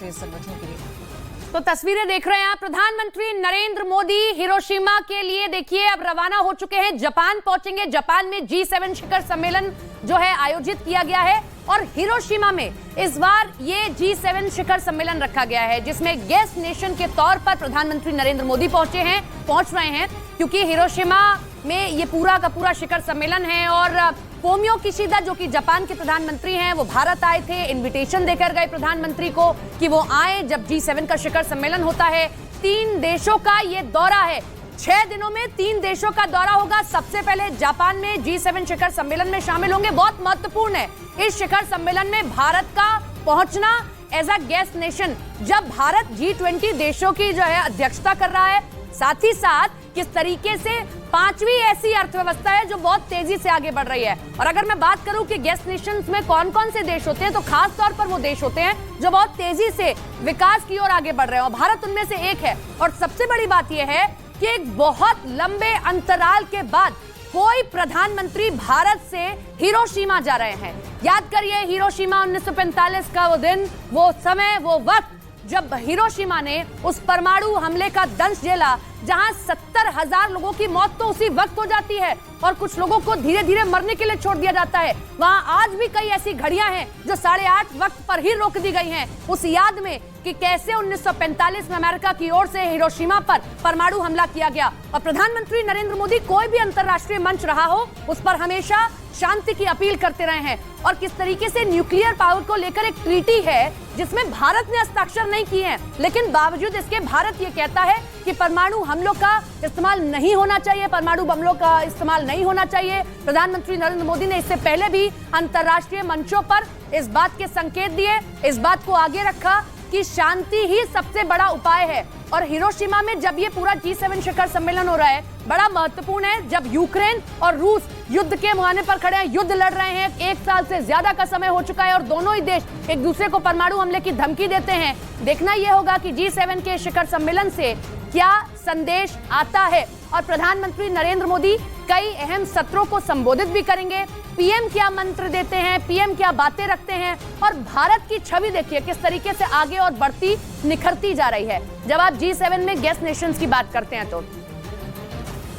अंतर्राष्ट्रीय संगठन के लिए। तो तस्वीरें देख रहे हैं आप, प्रधानमंत्री नरेंद्र मोदी हिरोशिमा के लिए देखिए अब रवाना हो चुके हैं, जापान पहुंचेंगे। जापान में G7 शिखर सम्मेलन जो है आयोजित किया गया है और हिरोशिमा में इस बार ये G7 शिखर सम्मेलन रखा गया है, जिसमें गेस्ट नेशन के तौर पर प्रधानमंत्री नरेंद्र मोदी पहुंच रहे हैं, क्योंकि हिरोशिमा में ये पूरा का पूरा शिखर सम्मेलन है। और फोमियो किशिदा जो कि जापान के प्रधानमंत्री हैं, वो भारत आए थे, इनविटेशन देकर गए प्रधानमंत्री को कि वो आए जब G7 का शिखर सम्मेलन होता है। 3 देशों का ये दौरा है, 6 दिनों में 3 देशों का दौरा होगा। सबसे पहले जापान में G7 शिखर सम्मेलन में शामिल होंगे। बहुत महत्वपूर्ण है इस शिखर सम्मेलन में भारत का पहुंचना एज अ गेस्ट नेशन। जब भारत G20 देशों की जो है अध्यक्षता कर रहा है, साथ ही साथ किस तरीके से 5वीं ऐसी अर्थव्यवस्था है जो बहुत तेजी से आगे बढ़ रही है। और अगर मैं बात करूं कि गेस्ट नेशंस में कौन कौन से देश होते हैं, तो खास तौर पर वो देश होते हैं जो बहुत तेजी से विकास की ओर आगे बढ़ रहे हैं, और भारत उनमें से एक है। और सबसे बड़ी बात यह है कि एक बहुत लंबे अंतराल के बाद कोई प्रधानमंत्री भारत से हिरोशिमा जा रहे हैं। याद करिए, हिरोशिमा 1945 का वो दिन, वो समय, वो वक्त जब हिरोशिमा ने उस परमाणु हमले का दंश झेला, जहां 70,000 लोगों की मौत तो उसी वक्त हो जाती है और कुछ लोगों को धीरे धीरे मरने के लिए छोड़ दिया जाता है। वहां आज भी कई ऐसी घड़ियां हैं जो 8:30 वक्त पर ही रोक दी गई हैं, उस याद में कि कैसे 1945 में अमेरिका की ओर से हिरोशिमा पर परमाणु हमला किया गया। और प्रधानमंत्री नरेंद्र मोदी कोई भी अंतर्राष्ट्रीय मंच रहा हो, उस पर हमेशा शांति की अपील करते रहे हैं। और किस तरीके से न्यूक्लियर पावर को लेकर एक ट्रीटी है जिसमें भारत ने हस्ताक्षर नहीं किए हैं, लेकिन बावजूद इसके भारत ये कहता है कि परमाणु हमलों का इस्तेमाल नहीं होना चाहिए, परमाणु बमों का इस्तेमाल नहीं होना चाहिए। प्रधानमंत्री नरेंद्र मोदी ने इससे पहले भी अंतर्राष्ट्रीय मंचों पर इस बात के संकेत दिए, इस बात को आगे रखा कि शांति ही सबसे बड़ा उपाय है। और हिरोशिमा में जब ये पूरा G7 शिखर सम्मेलन हो रहा है, बड़ा महत्वपूर्ण है। जब यूक्रेन और रूस युद्ध के मुहाने पर खड़े हैं, युद्ध लड़ रहे हैं, 1 साल से ज्यादा का समय हो चुका है और दोनों ही देश एक दूसरे को परमाणु हमले की धमकी देते हैं। देखना यह होगा कि G7 के शिखर सम्मेलन से क्या संदेश आता है। और प्रधानमंत्री नरेंद्र मोदी कई अहम सत्रों को संबोधित भी करेंगे। पीएम क्या मंत्र देते हैं, पीएम क्या बातें रखते हैं, और भारत की छवि देखिए किस तरीके से आगे और बढ़ती, निखरती जा रही है जब आप G7 में गेस्ट नेशंस की बात करते हैं। तो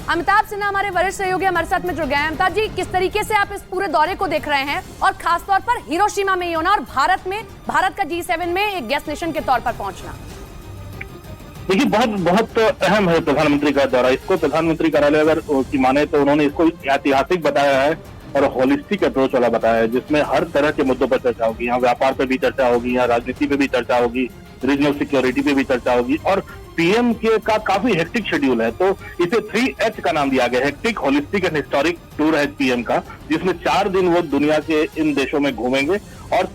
अमिताभ सिन्हा हमारे वरिष्ठ सहयोगी हमारे साथ में जुड़ गए हैं। अमिताभ जी, किस तरीके से आप इस पूरे दौरे को देख रहे हैं, और खासतौर पर हिरोशिमा में ही होना और भारत का G7 में एक गेस्ट नेशन के तौर पर पहुंचना? देखिए, बहुत अहम है प्रधानमंत्री का दौरा। इसको प्रधानमंत्री कार्यालय अगर की माने तो उन्होंने इसको ऐतिहासिक बताया है और होलिस्टिक अप्रोच वाला बताया है, जिसमें हर तरह के मुद्दों पर चर्चा होगी। यहाँ व्यापार पे भी चर्चा होगी, यहाँ राजनीति पे भी चर्चा होगी, रीजनल सिक्योरिटी पे भी चर्चा होगी। और पीएम के का काफी हेक्टिक शेड्यूल है, तो इसे 3H का नाम दिया गया, hectic, holistic and historic tour है पीएम का, जिसमें 4 दिन वो दुनिया के इन देशों में घूमेंगे और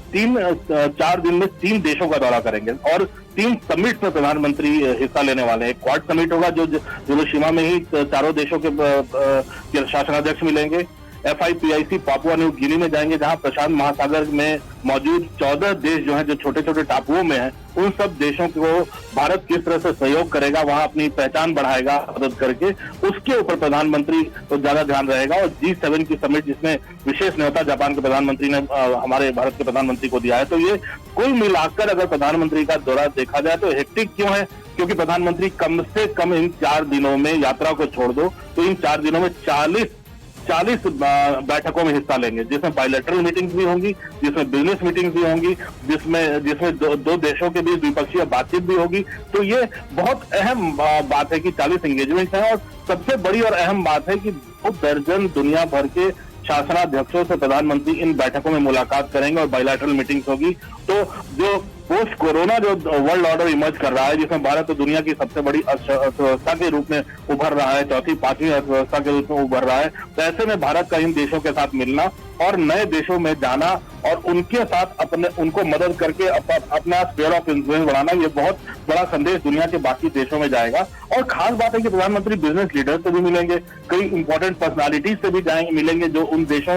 4 दिन में 3 देशों का दौरा करेंगे और 3 समिट में प्रधानमंत्री हिस्सा लेने वाले हैं। क्वाड समिट होगा जो हिरोशिमा में ही चारों देशों के शासनाध्यक्ष मिलेंगे। FIPIC पापुआ न्यू गिनी में जाएंगे, जहां प्रशांत महासागर में मौजूद 14 देश जो हैं, जो छोटे छोटे टापुओं में हैं, उन सब देशों को भारत किस तरह से सहयोग करेगा, वहां अपनी पहचान बढ़ाएगा मदद करके, उसके ऊपर प्रधानमंत्री को ज्यादा ध्यान रहेगा। और G7 की समिट, जिसमें विशेष न्योता जापान के प्रधानमंत्री ने हमारे भारत के प्रधानमंत्री को दिया है। तो ये कुल मिलाकर अगर प्रधानमंत्री का दौरा देखा जाए तो हेक्टिक क्यों है, क्योंकि प्रधानमंत्री कम से कम इन 4 दिनों में, यात्रा को छोड़ दो तो इन 4 दिनों में 40 बैठकों में हिस्सा लेंगे, जिसमें बायलैटरल मीटिंग्स भी होंगी, जिसमें बिजनेस मीटिंग्स भी होंगी, जिसमें दो देशों के बीच द्विपक्षीय बातचीत भी होगी। तो ये बहुत अहम बात है कि 40 एंगेजमेंट है। और सबसे बड़ी और अहम बात है कि 2 दर्जन दुनिया भर के शासनाध्यक्षों से प्रधानमंत्री इन बैठकों में मुलाकात करेंगे और बायलैटरल मीटिंग्स होगी। तो जो पोस्ट कोरोना जो वर्ल्ड ऑर्डर इमर्ज कर रहा है, जिसमें भारत दुनिया की सबसे बड़ी अर्थव्यवस्था के रूप में उभर रहा है, 4वीं 5वीं अर्थव्यवस्था के रूप में उभर रहा है, तो ऐसे में भारत का इन देशों के साथ मिलना और नए देशों में जाना और उनके साथ उनको मदद करके अपना स्फीयर ऑफ इन्फ्लुएंस बढ़ाना, ये बहुत बड़ा संदेश दुनिया के बाकी देशों में जाएगा। और खास बात है कि प्रधानमंत्री बिजनेस लीडर से भी मिलेंगे, कई इंपॉर्टेंट पर्सनालिटीज से भी मिलेंगे जो उन देशों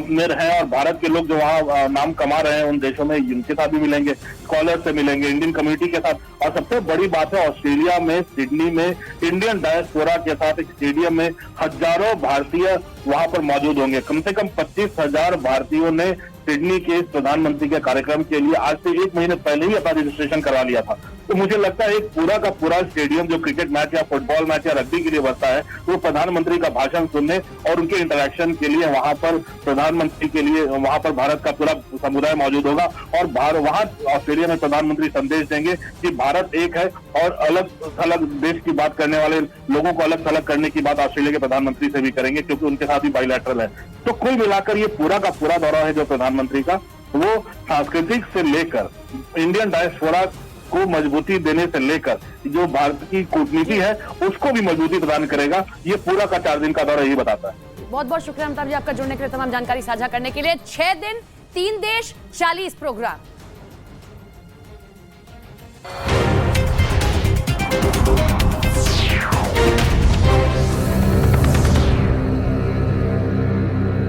में रहे, और भारत के लोग जो वहाँ नाम कमा रहे हैं उन देशों में, उनके साथ भी मिलेंगे, स्कॉलर से मिलेंगे, इंडियन कम्युनिटी के साथ। और सबसे बड़ी बात है, ऑस्ट्रेलिया में सिडनी में इंडियन डायस्पोरा के साथ एक स्टेडियम में हजारों भारतीय वहां पर मौजूद होंगे। कम से कम 25,000 भारतीयों ने सिडनी के इस प्रधानमंत्री के कार्यक्रम के लिए आज से 1 महीने पहले ही अपना रजिस्ट्रेशन करवा लिया था। तो मुझे लगता है एक पूरा का पूरा स्टेडियम जो क्रिकेट मैच या फुटबॉल मैच या रग्बी के लिए बसता है, वो प्रधानमंत्री का भाषण सुनने और उनके इंटरेक्शन के लिए वहां पर प्रधानमंत्री के लिए वहां पर भारत का पूरा समुदाय मौजूद होगा और वहां ऑस्ट्रेलिया में प्रधानमंत्री संदेश देंगे कि भारत एक है और अलग थलग देश की बात करने वाले लोगों को अलग थलग करने की बात ऑस्ट्रेलिया के प्रधानमंत्री से भी करेंगे, क्योंकि उनके साथ भी बाइलैटरल है। तो कुल मिलाकर ये पूरा का पूरा दौरा है जो प्रधानमंत्री का, वो सांस्कृतिक से लेकर इंडियन डायस्पोरा को मजबूती देने से लेकर जो भारत की कूटनीति है उसको भी मजबूती प्रदान करेगा। ये पूरा का 4 दिन का दौरा यही बताता है। बहुत बहुत शुक्रिया अमिताभ जी आपका जुड़ने के लिए, तमाम जानकारी साझा करने के लिए। 6 दिन 3 देश 40 प्रोग्राम।